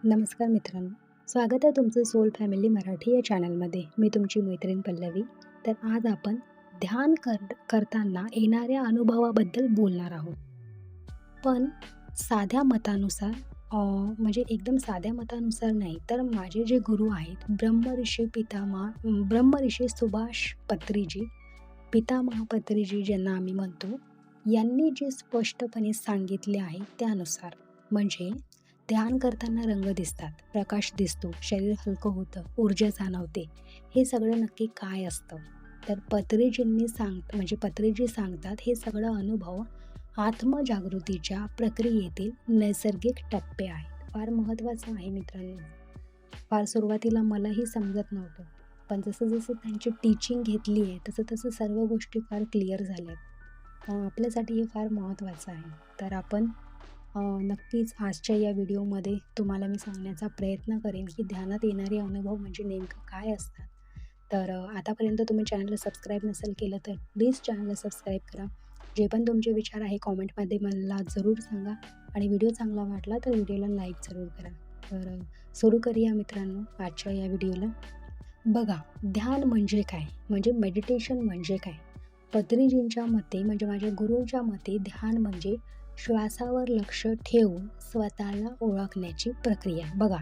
नमस्कार मित्रांनो, स्वागत आहे तुमचं सोल फॅमिली मराठी या चॅनलमध्ये. मी तुमची मैत्रीण पल्लवी. तर आज आपण ध्यान करताना येणाऱ्या अनुभवाबद्दल बोलणार आहोत. पण साध्या मतानुसार म्हणजे एकदम साध्या मतानुसार नाही, तर माझे जे गुरु आहेत ब्रह्मऋषी सुभाष पत्रीजी, पितामह पत्रीजी ज्यांना आम्ही म्हणतो, यांनी जे स्पष्टपणे सांगितले आहे त्यानुसार म्हणजे ध्यान करताना रंग दिसतात, प्रकाश दिसतो, शरीर हलकं होतं, ऊर्जा जाणवते. हे सगळं नक्की काय असतं? तर पत्रीजी सांगतात हे सगळं अनुभव आत्मजागृतीच्या प्रक्रियेतील नैसर्गिक टप्पे आहेत. फार महत्त्वाचं आहे मित्रांनो. फार सुरुवातीला मलाही समजत नव्हतं. पण जसं त्यांची टीचिंग घेतली आहे तसं सर्व गोष्टी फार क्लिअर झाल्यात. आपल्यासाठी हे फार महत्त्वाचं आहे. तर आपण नक्कीच आजच्या या व्हिडिओमध्ये तुम्हाला मी सांगण्याचा प्रयत्न करेन की ध्यानात येणारे अनुभव म्हणजे नेमकं काय असतात. तर आतापर्यंत तुम्ही चॅनलला सबस्क्राईब नसेल केलं तर प्लीज चॅनलला सबस्क्राईब करा. जे पण तुमचे विचार आहे कॉमेंटमध्ये मला जरूर सांगा आणि व्हिडिओ चांगला वाटला तर व्हिडिओला लाईक जरूर करा. तर सुरू करूया मित्रांनो आजच्या या व्हिडिओला. बघा, ध्यान म्हणजे काय, म्हणजे मेडिटेशन म्हणजे काय? पत्रीजींच्या मते म्हणजे माझ्या गुरूंच्या मते ध्यान म्हणजे श्वासावर लक्ष ठेवून स्वतःला ओळखण्याची प्रक्रिया. बघा,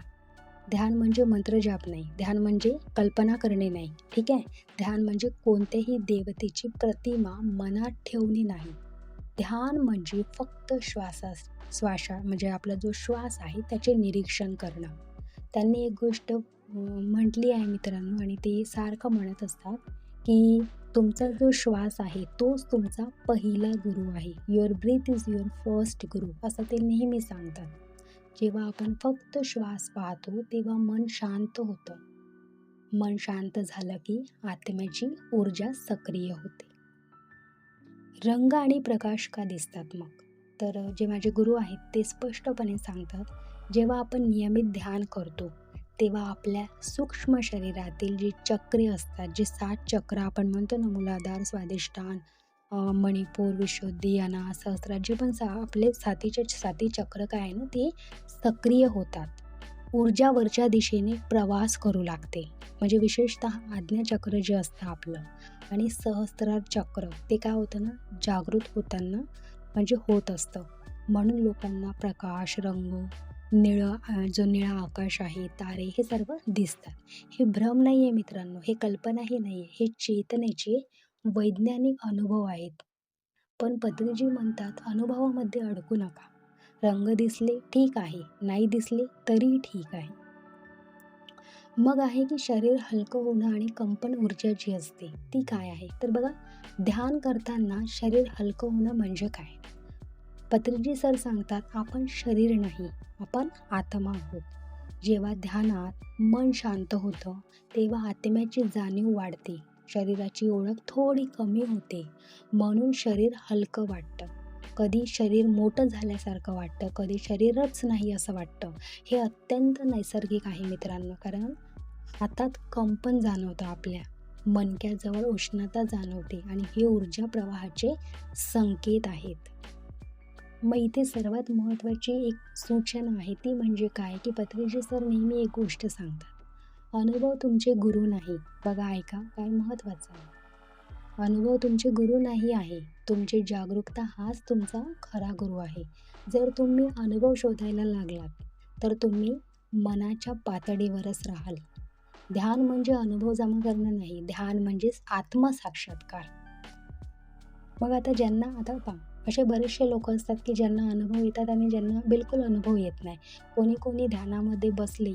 ध्यान म्हणजे मंत्रजाप नाही, ध्यान म्हणजे कल्पना करणे नाही, ठीक आहे? ध्यान म्हणजे कोणत्याही देवतेची प्रतिमा मनात ठेवणे नाही. ध्यान म्हणजे फक्त श्वासा म्हणजे आपला जो श्वास आहे त्याचे निरीक्षण करणं. त्यांनी एक गोष्ट म्हटली आहे मित्रांनो, आणि ते सारखं म्हणत असतात की तुमचा जो श्वास आहे तोच तुमचा पहिला गुरु आहे. Your breath is your first guru, असं ते नेहमी सांगतात. जेव्हा आपण फक्त श्वास पाहतो तेव्हा मन शांत होतं. मन शांत झालं की आत्म्याची ऊर्जा सक्रिय होते. रंग आणि प्रकाश का दिसतात मग? तर जे माझे गुरु आहेत ते स्पष्टपणे सांगतात, जेव्हा आपण नियमित ध्यान करतो तेव्हा आपल्या सूक्ष्म शरीरातील जी चक्रे असतात, जे 7 चक्र आपण म्हणतो ना, मूलाधार, स्वादिष्ठान, मणिपूर, विशुद्धी, अनाहत, सहस्त्रार, जे पण आपले साती चक्र काय आहे ना, ते सक्रिय होतात. ऊर्जा वरच्या दिशेने प्रवास करू लागते. म्हणजे विशेषतः आज्ञाचक्र जे असतं आपलं आणि सहस्त्रार चक्र, ते काय होतं ना, जागृत होताना म्हणजे होत असतं. म्हणून लोकांना प्रकाश, रंग, जो निळा आकाश आहे, तारे, हे सर्व दिसतात. हे भ्रम नाही आहे मित्रांनो, हे कल्पनाही नाही आहे, हे चेतनेचे वैज्ञानिक अनुभव आहेत. पण पत्रीजी म्हणतात अनुभवामध्ये अडकू नका. रंग दिसले ठीक आहे, नाही दिसले तरी ठीक आहे. मग आहे की शरीर हलकं होणं आणि कंपन ऊर्जा जी असते ती काय आहे? तर बघा, ध्यान करताना शरीर हलकं होणं म्हणजे काय? पत्रीजी सर सांगतात, आपण शरीर नाही, आपण आत्मा आहोत. जेव्हा ध्यानात मन शांत होतं तेव्हा आत्म्याची जाणीव वाढते, शरीराची ओळख थोडी कमी होते, म्हणून शरीर हलकं वाटतं. कधी शरीर मोठं झाल्यासारखं वाटतं, कधी शरीरच नाही असं वाटतं. हे अत्यंत नैसर्गिक आहे मित्रांनो, कारण हातात कंपन जाणवतं, आपल्या मणक्याजवळ उष्णता जाणवते आणि हे ऊर्जा प्रवाहाचे संकेत आहेत. मग इथे सर्वात महत्त्वाची एक सूचना आहे, ती म्हणजे काय, की पत्रीजी सर नेहमी एक गोष्ट सांगतात, अनुभव तुमचे गुरु नाही. बघा, ऐका, काय महत्त्वाचं आहे. अनुभव तुमचे गुरु नाही आहे, तुमची जागरूकता हाच तुमचा खरा गुरु आहे. जर तुम्ही अनुभव शोधायला लागलात तर तुम्ही मनाच्या पातळीवरच राहाल. ध्यान म्हणजे अनुभव जमा करणं नाही, ध्यान म्हणजेच आत्मसाक्षात्कार. मग आता पहा, असे बरेचसे लोक असतात की ज्यांना अनुभव येतात आणि ज्यांना बिलकुल अनुभव येत नाही. कोणी ध्यानामध्ये बसले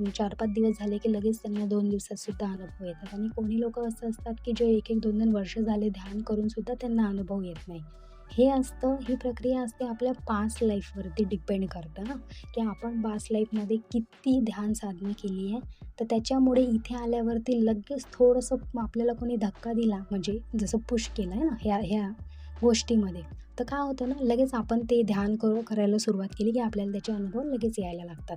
4-5 दिवस झाले की लगेच त्यांना 2 दिवसात सुद्धा अनुभव येतात, आणि कोणी लोक असं असतात की जे 1-1, 2-2 वर्ष झाले ध्यान करून सुद्धा त्यांना अनुभव येत नाही. ही प्रक्रिया असते आपल्या पास्ट लाईफवरती डिपेंड करतं ना, की आपण पास्ट लाईफमध्ये किती ध्यान साधना केली आहे. तर त्याच्यामुळे इथे आल्यावरती लगेच थोडंसं आपल्याला कोणी धक्का दिला, म्हणजे जसं पुश केलं आहे ना ह्या गोष्टीमध्ये, तर काय होतं ना, लगेच आपण ते ध्यान करायला सुरुवात केली की आपल्याला त्याचे अनुभव लगेच यायला लागतात.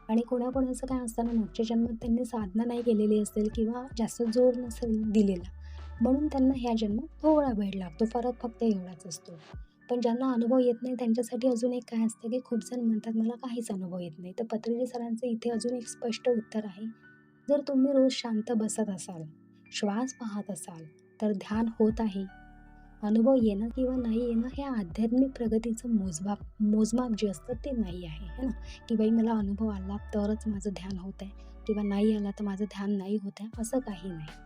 आणि कोणाकोणाचं काय असतं ना, मागच्या जन्मात त्यांनी साधना नाही केलेली असेल किंवा जास्त जोर नसेल दिलेला, म्हणून त्यांना ह्या जन्मात थोडा वेळ लागतो. फरक फक्त एवढाच असतो. पण ज्यांना अनुभव येत नाही त्यांच्यासाठी अजून एक काय असतं, की खूप जण म्हणतात मला काहीच अनुभव येत नाही. तर पत्रिजी सरांचं इथे अजून एक स्पष्ट उत्तर आहे. जर तुम्ही रोज शांत बसत असाल, श्वास पाहत असाल, तर ध्यान होत आहे. अनुभव येणं किंवा नाही येणं हे आध्यात्मिक प्रगतीचं मोजमाप जे असतं ते नाही आहे, है ना? की बाई मला अनुभव आला तरच माझं ध्यान होत आहे किंवा नाही आला तर माझं ध्यान नाही होत आहे, असं काही नाही.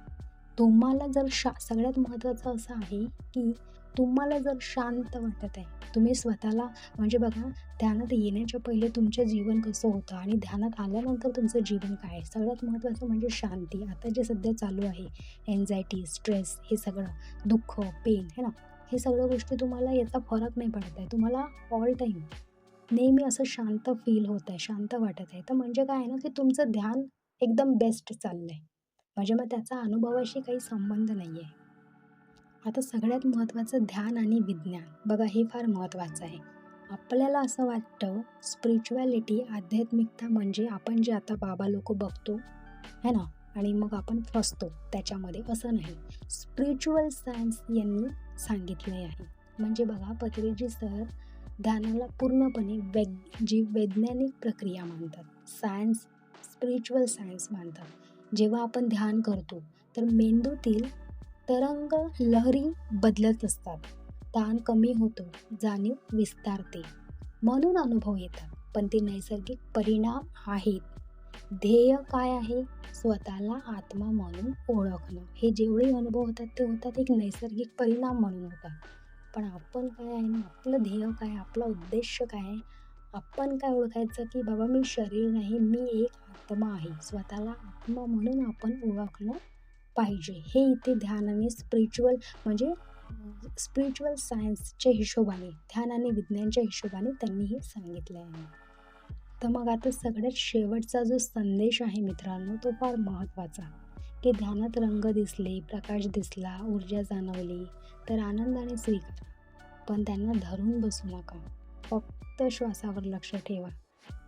तुम्हाला जर सगळ्यात महत्त्वाचं असं आहे, की तुम्हाला जर शांत वाटत आहे, तुम्ही स्वतःला म्हणजे बघा ध्यानात येण्याच्या पहिले तुमचं जीवन कसं होतं आणि ध्यानात आल्यानंतर तुमचं जीवन काय आहे? सगळ्यात महत्त्वाचं म्हणजे शांती. आता जे सध्या चालू आहे, एन्झायटी, स्ट्रेस हे सगळं, दुःख, पेन है ना? हे सगळ्या गोष्टी तुम्हाला याचा फरक नाही पडत आहे. तुम्हाला ऑल टाईम नेहमी असं शांत फील होत आहे, शांत वाटत आहे. तर म्हणजे काय आहे ना, की तुमचं ध्यान एकदम बेस्ट चाललंय. म्हणजे मग त्याचा अनुभवाशी काही संबंध नाही आहे. आता सगळ्यात महत्त्वाचं ध्यान आणि विज्ञान. बघा हे फार महत्त्वाचं आहे. आपल्याला असं वाटतं स्पिरिच्युॲलिटी, आध्यात्मिकता म्हणजे आपण जे आता बाबा लोकं बघतो, है ना? आणि मग आपण फसतो त्याच्यामध्ये, असं नाही. स्पिरिच्युअल सायन्स यांनी सांगितले आहे. म्हणजे बघा पत्रिजी सर ध्यानाला पूर्णपणे जी वैज्ञानिक प्रक्रिया मानतात. स्पिरिच्युअल सायन्स मानतात. जेव्हा आपण ध्यान करतो तर मेंदूतील तरंग लहरी बदलत असतात. ताण कमी होतो, जाणीव विस्तारते. म्हणून अनुभव येतात. पण ते नैसर्गिक परिणाम आहेत. ध्येय काय आहे? स्वतःला आत्मा म्हणून ओळखणं. हे जेवढे अनुभव होतात ते होतात एक नैसर्गिक परिणाम म्हणून होतात. पण आपण काय आहे ना, आपलं ध्येय काय, आपला उद्देश काय आहे? आपण काय ओळखायचं, की बाबा मी शरीर नाही, मी एक आत्मा आहे. स्वतःला आत्मा म्हणून आपण ओळखलं पाहिजे. हे इथे ध्यान आणि म्हणजे स्पिरिच्युअल सायन्सच्या हिशोबाने, ध्यान आणि विज्ञानच्या हिशोबाने त्यांनी हे सांगितलं आहे. तर मग आता सगळ्यात शेवटचा जो संदेश आहे मित्रांनो, तो फार महत्त्वाचा, की ध्यानात रंग दिसले, प्रकाश दिसला, ऊर्जा जाणवली, तर आनंदाने स्वीकारा. पण त्यांना धरून बसू नका. फक्त श्वासावर लक्ष ठेवा.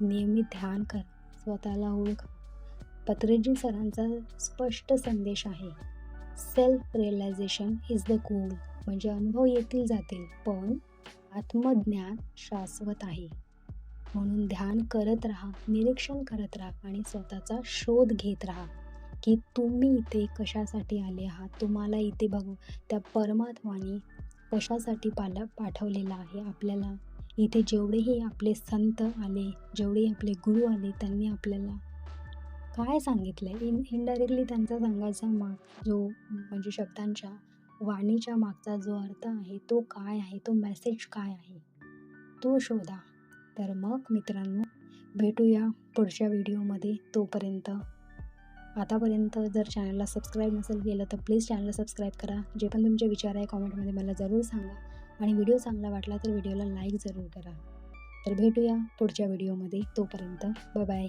नियमित ध्यान करा. स्वतःला ओळखा. पत्रिजी सरांचा स्पष्ट संदेश आहे. Self realization is the goal. म्हणजे अनुभव येतील जातील, पण आत्मज्ञान शाश्वत आहे. म्हणून ध्यान करत राहा, निरीक्षण करत राहा आणि स्वतःचा शोध घेत राहा, की तुम्ही इथे कशासाठी आले आहात. तुम्हाला इथे बघू त्या परमात्म्याने कशासाठी पाठवलेलं आहे आपल्याला. इथे जेवढेही आपले संत आले, जेवढे आपले गुरु आले, त्यांनी आपल्याला काय सांगितलंय? इनडायरेक्टली त्यांचा सांगायचा जो म्हणजे शब्दांच्या, वाणीच्या मागचा जो अर्थ आहे तो काय आहे, तो मेसेज काय आहे, तो शोधा. तर मग मित्रांनो, भेटूया पुढच्या व्हिडिओमध्ये. तोपर्यंत आतापर्यंत जर चॅनलला सबस्क्राईब नसेल केलं तर प्लीज चॅनलला सबस्क्राईब करा. जे पण तुमचे विचार आहे कॉमेंटमध्ये मला जरूर सांगा आणि व्हिडिओ चांगला वाटला तर व्हिडिओला लाईक जरूर करा. तर भेटूया पुढच्या व्हिडिओमध्ये. तोपर्यंत बाय बाय.